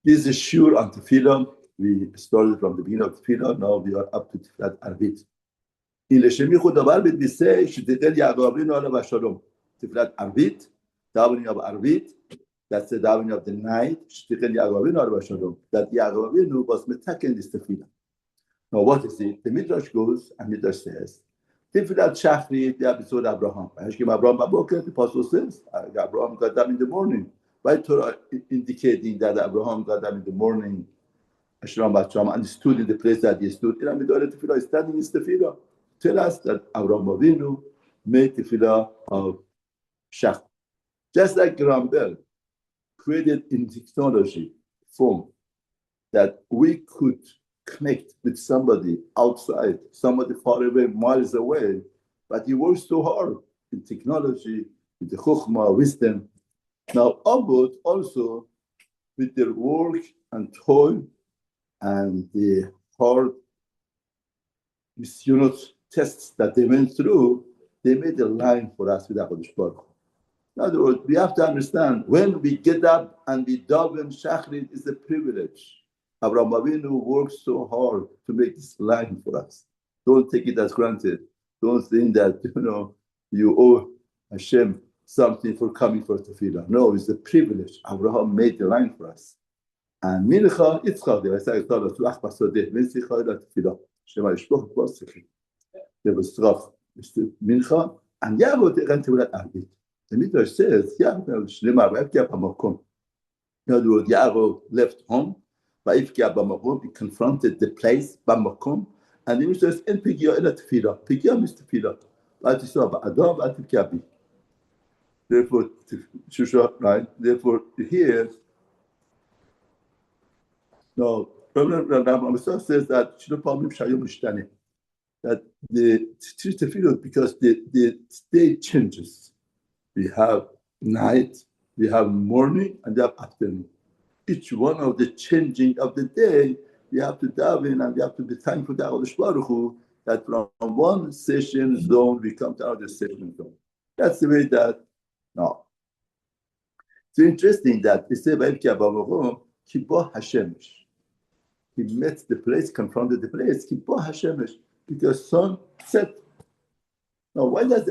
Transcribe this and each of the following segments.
This is a shiur on Tefilat. We started from the beginning of Tefilat. Now we are up to Tefilat Arvit. In Leshemi Chudavar, we say, Shetichel Yaakov Avinu alav shalom. Tefilat Arvit, davening of Arvit. That's the davening of the night. Shetichel Yaakov Avinu alav shalom. That Yaakov Avinu was metaken this Tefilat. Now what is it? The Midrash goes and Midrash says, Tefilat Shachrit, the episode of Abraham. Abraham Baboker, the apostle says, Abraham got them in the morning. By Torah indicating that Abraham got them in the morning, Ashram Bachram, and stood in the place that he stood. In Amidore Tefillah is standing in Tefillah. Tell us that Abraham Avinu made Tefillah of Shach. Just like Graham Bell created in technology form that we could connect with somebody outside, somebody far away, miles away, but he works so hard in technology, with the chokhmah, wisdom. Now, Avot also, with their work and toil and the hard misyonot tests that they went through, they made a line for us with HaKadosh Baruch Hu. In other words, we have to understand, when we get up and we daven Shachrit, is a privilege. Abraham Avinu worked so hard to make this line for us. Don't take it as granted. Don't think that, you owe Hashem something for coming for Tefillah. No, it's a privilege. Abraham made the line for us. And Mincha, Yitzchak, they say, there was Straf, Mincha, and Yaakov, they ran to that Arvit. The Midrash says, in other words, Yaakov left home, he confronted the place, Bamakom, and the Midrash says, En Pigia ela Tefillah. Pigia means Tefillah. Therefore, right? Therefore, here, no, Rabbi says that that the Tefillah, because the day changes. We have night, we have morning, and we have afternoon. Each one of the changing of the day, we have to dive in and we have to be thankful to HaKadosh Baruch Hu that from one session zone we come to another session zone. That's the way that. No. It's interesting that he said, he met the place, confronted the place, because sun set. Now, why does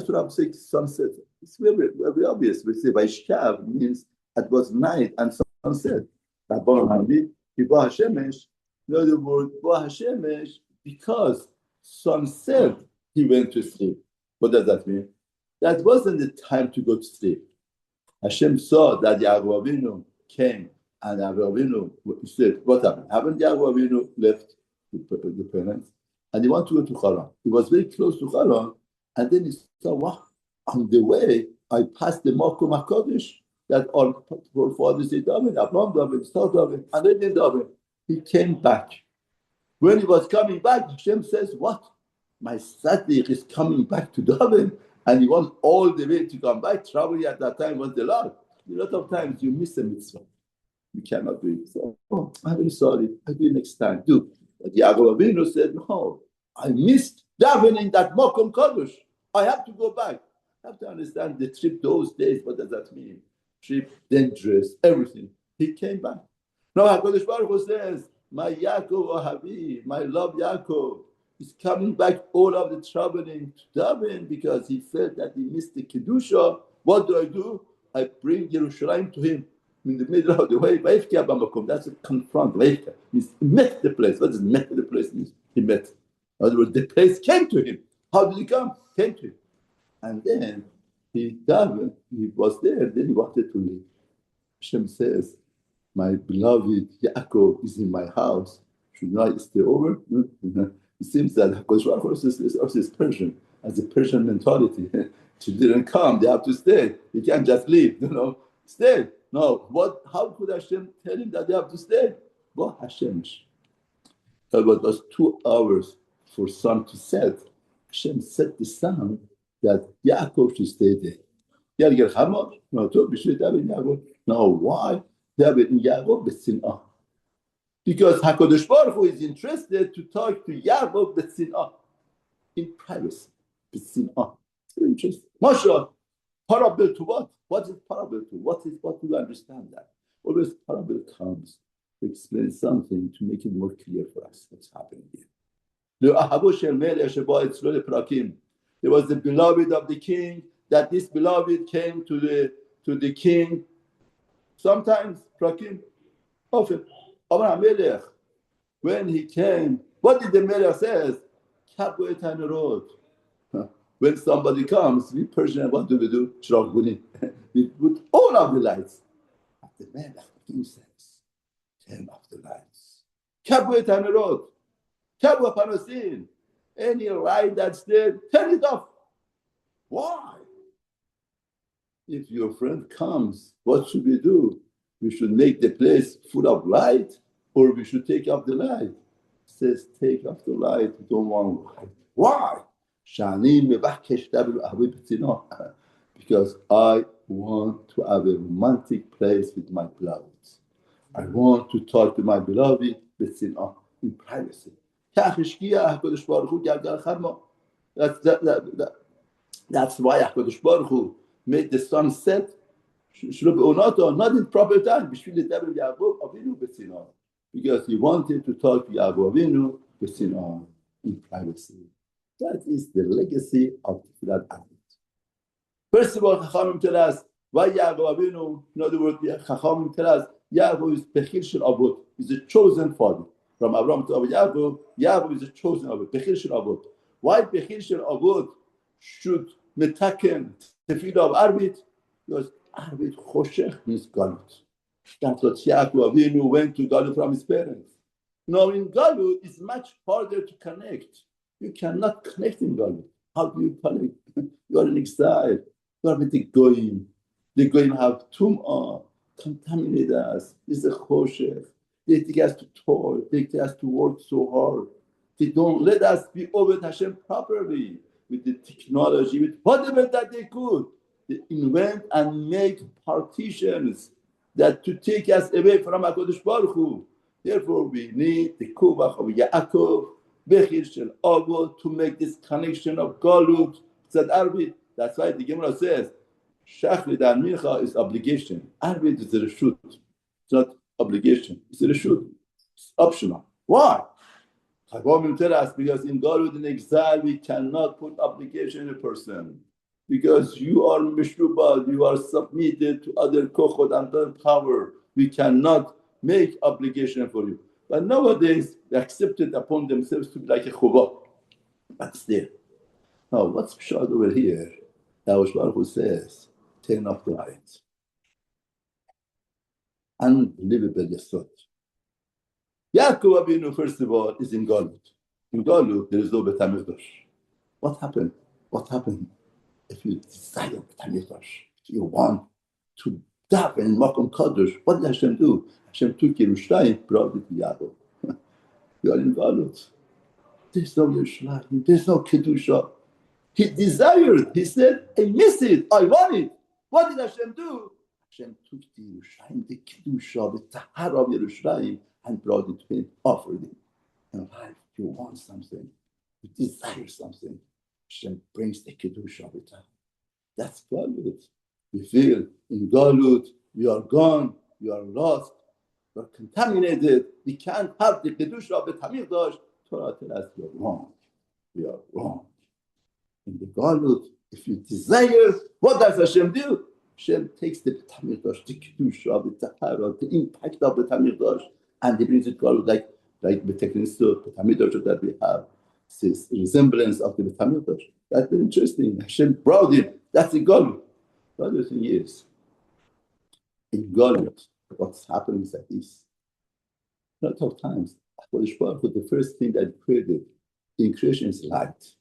Surah say sunset? It's very, very obvious. We say Vaishkav means it was night and sunset. In other words, because sunset, he went to sleep. What does that mean? That wasn't the time to go to sleep. Hashem saw that Yaakov Avinu came, and Yaakov Avinu said, what happened? Haven't Yaakov Avinu left the parents? And he wanted to go to Haran. He was very close to Haran, and then he saw, wow, on the way, I passed the Makom HaKadosh that our forefathers did David, Abraham David, Isaac David, and they did David. He came back. When he was coming back, Hashem says, what? My Sadiq is coming back to David, and he wants all the way to come back. Traveling at that time was the Lord. A lot of times you miss a mitzvah. You cannot do it. So, I'm very sorry. I'll do it next time. Do. But Yaakov Avinu said, no, I missed davening that Makom Kadosh. I have to go back. I have to understand the trip those days. What does that mean? Trip, dangerous, everything. He came back. Now HaKadosh Baruch Hu says, my Yaakov Ahavi, my love Yaakov, is coming back all of the traveling to daven because he felt that he missed the Kedusha. What do? I bring Yerushalayim to him in the middle of the way. That's a confront. He met the place. What does met the place mean? He met. In other words, the place came to him. How did he come? Came to him. And then he davened. He was there. Then he wanted to leave. Hashem says, my beloved Yaakov is in my house. Should I stay over? It seems that HaKadosh Baruch Hu is Persian, has a Persian mentality. She didn't come, they have to stay. You can't just leave, Stay. No, how could Hashem tell him that they have to stay? Go Hashem. It was 2 hours for sun to set. Hashem set the sun that Yaakov should stay there. No, why? Because HaKadosh Baruch Hu is interested to talk to Yaakov b'tzin'ah, in privacy, b'tzin'ah. It's very interesting. Masha, parabel to what? What is parable to? What do you understand that? Always parable comes to explain something to make it more clear for us what's happening here. There was the beloved of the king, that this beloved came to the king. Sometimes prakim, often. When he came, what did the Melech says? When somebody comes, we Persian, what do? We put all of the lights. But the Melech, the king says, turn off the lights. Any light that's there, turn it off. Why? If your friend comes, what should we do? We should make the place full of light, or we should take off the light. It says, take off the light. We don't want light. Why? Because I want to have a romantic place with my beloved. I want to talk to my beloved in privacy. That's why HaKadosh Baruch Hu made the sun set not in proper time, because he wanted to talk to Yaakov Avinu in privacy. That is the legacy of Tefilat Arvit. First of all, Chachamim tell us why Yaakov Avinu, in other words, Chachamim tell us Yaakov is Bechir Shel Avot, is a chosen father. From Abraham to Yaakov, Yaakov is a chosen Avot, Bechir Shel Avot. Why Bechir Shel Avot should metaken Tefilat of Arvit? Because Arvit Choshech means Galut. That's what Yaakov Avinu went to Galut from his parents. Now in Galut, it's much harder to connect. You cannot connect in Galut. How do you connect? You are in exile. You are with the Goyim. The Goyim have Tum'ah, contaminate us. It's a Choshech. They take us to toil. They take us to work so hard. They don't let us be over Hashem properly with the technology, with whatever that they could. They invent and make partitions that to take us away from HaKadosh Baruch Hu. Therefore, we need the Kuvach of Yaakov, Bechir Shel Avot, to make this connection of Galut, Tzad Arvit. That's why the Gemara says, Shachrit and Mincha is obligation. Arvit is a reshut. It's not obligation. It's a reshut. It's optional. Why? Chachamim tell us because in Galut, in exile, we cannot put obligation in a person. Because you are mishrubad, you are submitted to other kochot and other power. We cannot make obligation for you. But nowadays, they accept it upon themselves to be like a chuvah. But still. Now, what's pshat over here? Yaakov Baruch Hu says, turn off the light. Unbelievable yesod. Yaakov Avinu, first of all, is in Galut. In Galut, there is no Bet HaMikdash. What happened? What happened? If you desire Bet HaMikdash, if you want to daven in Makom Kadosh, what did Hashem do? Hashem took Yerushalayim, brought it to Yaakov. You are in Galut. There's no Yerushalayim, there's no Kedusha. He desired, he said, I miss it, I want it. What did Hashem do? Hashem took the Yerushalayim, the Kedusha, the Tahara of Yerushalayim, and brought it to him, offered it. In life, you want something, you desire something. Hashem brings the Kedusha of it. That's Galut. We feel in Galut, we are gone, we are lost, we are contaminated, we can't have the Kedusha of the Hamikdash. Torah tells us we are wrong. We are wrong. In the Galut, if you desire, what does Hashem do? Hashem takes the Hamikdash, the Kedusha of the Tahara, the impact of the Hamikdash, and he brings it to Galut like the Teknistot, the Hamikdash that we have. This resemblance of the Bet HaMikdash. That's very interesting. Hashem brought it. That's the Galut. The other thing is, in Galut, what's happening is like this. A lot of times, HaKadosh Baruch Hu, the first thing that he created in creation is light.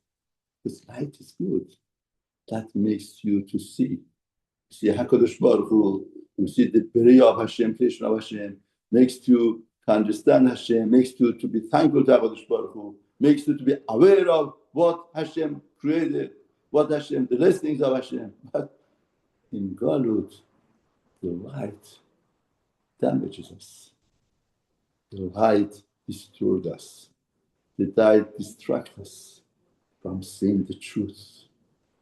Because light is good. That makes you to see. See HaKadosh Baruch Hu, you see the Beriah of Hashem, creation of Hashem, makes you to understand Hashem, makes you to be thankful to HaKadosh Baruch Hu, makes you to be aware of what Hashem created, what Hashem, the blessings of Hashem. But in Galut, the light damages us. The light destroys us. The light distracts us from seeing the truth,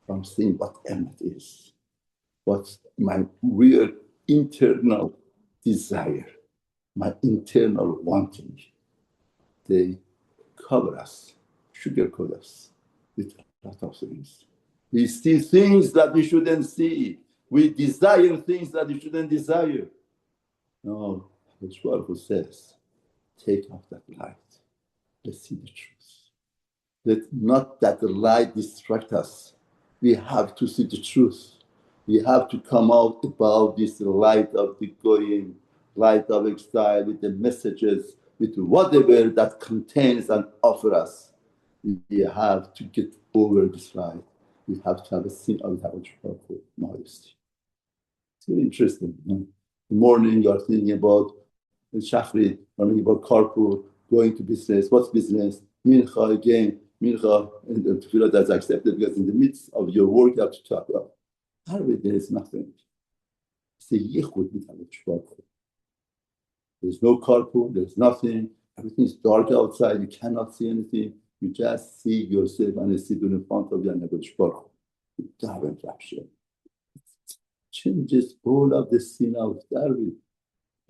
from seeing what emet is, but my real internal desire, my internal wanting, they cover us, sugarcoat us with a lot of things. We see things that we shouldn't see. We desire things that we shouldn't desire. No, the Shwarku says, take off that light. Let's see the truth. Let not that light distract us. We have to see the truth. We have to come out about this light of the Goyim, light of exile, with the messages, with whatever that contains and offers us. We have to get over this light. We have to have a sin of our modesty. It's very interesting. In the morning, you are thinking about Shachrit, or thinking about carpool, going to business. What's business? Mincha again. Mincha and the Tefilat that's accepted because in the midst of your work, you have to talk about. Arvit, there is nothing. It's a yichud with Avinu. There's no carpool, there's nothing. Everything is dark outside. You cannot see anything. You just see yourself and a siddur in front of you and Avinu. You haven't captured. It changes all of the scene of Arvit.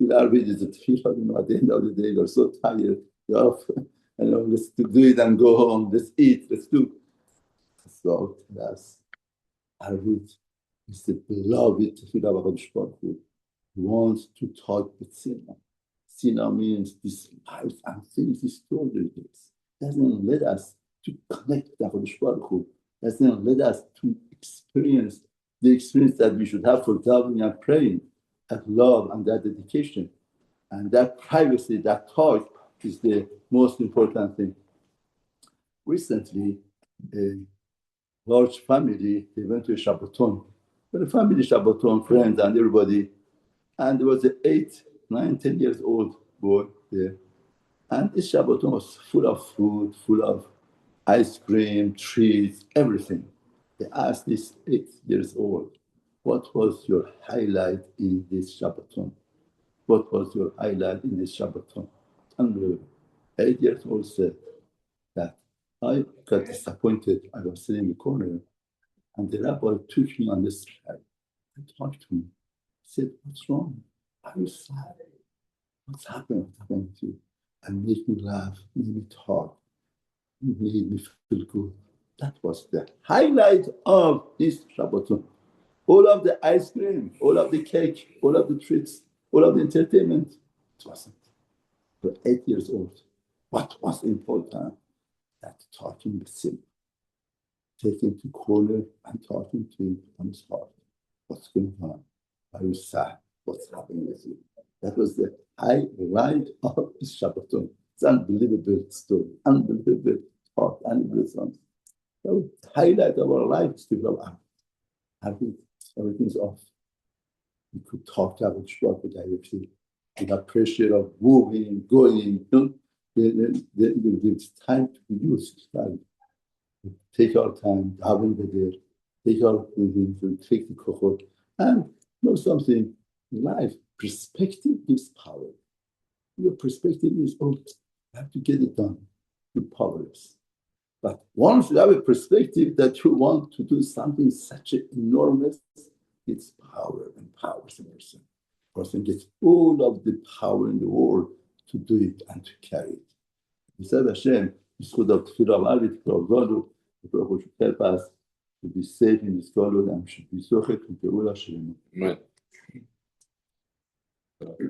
Arvit is a Tefilat. At the end of the day, you're so tired. You're let's do it and go home. Let's eat. Let's do. So that's Arvit is the beloved Tefilah of HaKadosh who wants to talk with Sinah. Sinah means this life and things distorted. Doesn't let us to connect with HaKadosh who doesn't let us to experience the experience that we should have for davening and praying, that love and that dedication, and that privacy, that talk is the most important thing. Recently, a large family, they went to a Shabbaton. A family Shabbaton, friends and everybody. And there was an 8, 9, 10 years old boy there. And this Shabbaton was full of food, full of ice cream, treats, everything. They asked this 8 years old, what was your highlight in this Shabbaton? What was your highlight in this Shabbaton? Unbelievable. 8 years old said that I got disappointed. I was sitting in the corner and the rabbi took me on the side. I talked to him. I said, what's wrong? Are you sad? What's happened? What's happened to you? And made me laugh, made me talk, made me feel good. That was the highlight of this Shabbaton. All of the ice cream, all of the cake, all of the treats, all of the entertainment. It wasn't. For 8 years old. What was important? That talking with him, taking to corner and talking to him on his heart. What's going on? Are you sad? What's happening with you? That was the highlight of this Shabbaton. It's an unbelievable story, unbelievable talk, unbelievable songs. That was the highlight of our life is to grow up. Everything's off. We could talk to our Shabbat directly without pressure of moving, going. It's time to be used. Take our time, having the day, take our take the kochot, and know something. Life perspective gives power. Your perspective is, oh, I have to get it done. You're powerless. But once you have a perspective that you want to do something such enormous, it's power empowers a person. The person gets all of the power in the world to do it and to carry it. He said, Hashem, it's good of Tefilah Arvit, God, the Prophet should help us to be safe in this world and should be so to Geula Shalom. Amen.